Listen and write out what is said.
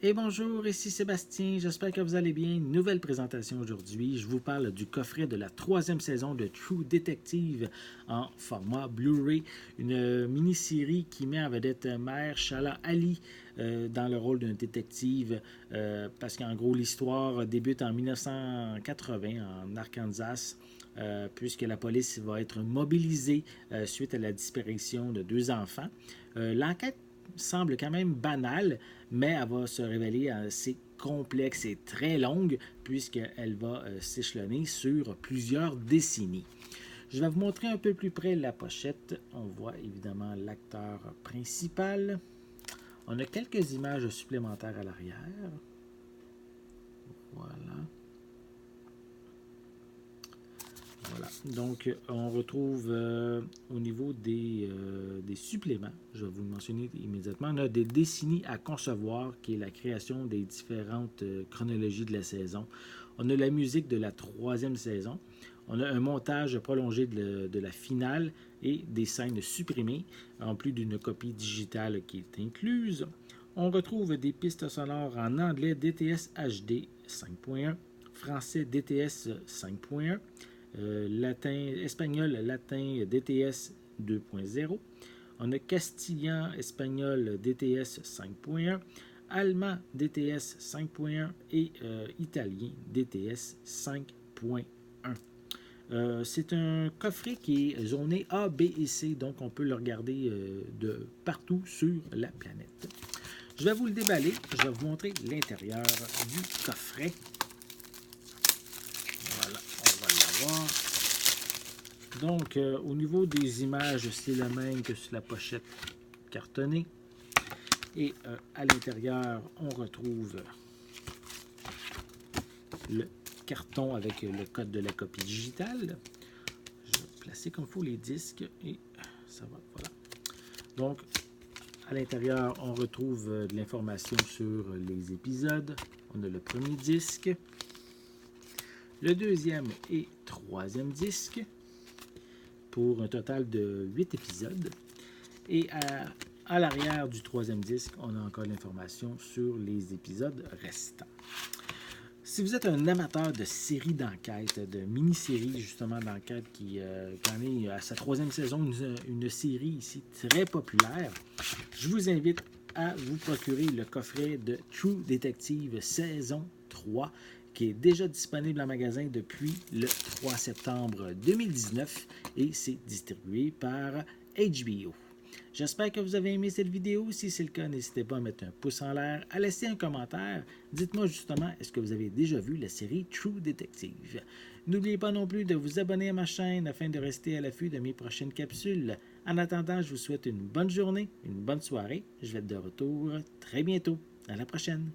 Et bonjour, ici Sébastien, j'espère que vous allez bien. Nouvelle présentation aujourd'hui. Je vous parle du coffret de la troisième saison de True Detective en format Blu-ray. Une mini-série qui met en vedette Mahershala Ali dans le rôle d'un détective parce qu'en gros l'histoire débute en 1980 en Arkansas. Puisque la police va être mobilisée suite à la disparition de deux enfants. L'enquête semble quand même banale, mais elle va se révéler assez complexe et très longue, puisqu'elle va s'échelonner sur plusieurs décennies. Je vais vous montrer un peu plus près la pochette. On voit évidemment l'acteur principal. On a quelques images supplémentaires à l'arrière. Voilà. Voilà. Donc, on retrouve au niveau des suppléments, je vais vous le mentionner immédiatement, on a des décennies à concevoir, qui est la création des différentes chronologies de la saison. On a la musique de la troisième saison. On a un montage prolongé de la finale et des scènes supprimées, en plus d'une copie digitale qui est incluse. On retrouve des pistes sonores en anglais DTS HD 5.1, français DTS 5.1, espagnol-latin DTS 2.0. On a castillan-espagnol DTS 5.1, allemand DTS 5.1 et italien DTS 5.1. C'est un coffret qui est zoné A, B et C, donc on peut le regarder de partout sur la planète. Je vais vous le déballer, je vais vous montrer l'intérieur du coffret. Voilà, on va l'avoir. Donc, au niveau des images, c'est le même que sur la pochette cartonnée. Et à l'intérieur, on retrouve le carton avec le code de la copie digitale. Je vais placer comme il faut les disques et ça va, voilà. Donc, à l'intérieur, on retrouve de l'information sur les épisodes. On a le premier disque, le deuxième et troisième disque, pour un total de 8 épisodes. Et à l'arrière du troisième disque, on a encore l'information sur les épisodes restants. Si vous êtes un amateur de séries d'enquête, de mini-séries justement d'enquête qui en est à sa troisième saison, une série ici très populaire, je vous invite à vous procurer le coffret de True Detective saison 3 qui est déjà disponible en magasin depuis le 3 septembre 2019 et c'est distribué par HBO. J'espère que vous avez aimé cette vidéo. Si c'est le cas, n'hésitez pas à mettre un pouce en l'air, à laisser un commentaire. Dites-moi justement, est-ce que vous avez déjà vu la série True Detective? N'oubliez pas non plus de vous abonner à ma chaîne afin de rester à l'affût de mes prochaines capsules. En attendant, je vous souhaite une bonne journée, une bonne soirée. Je vais être de retour très bientôt. À la prochaine!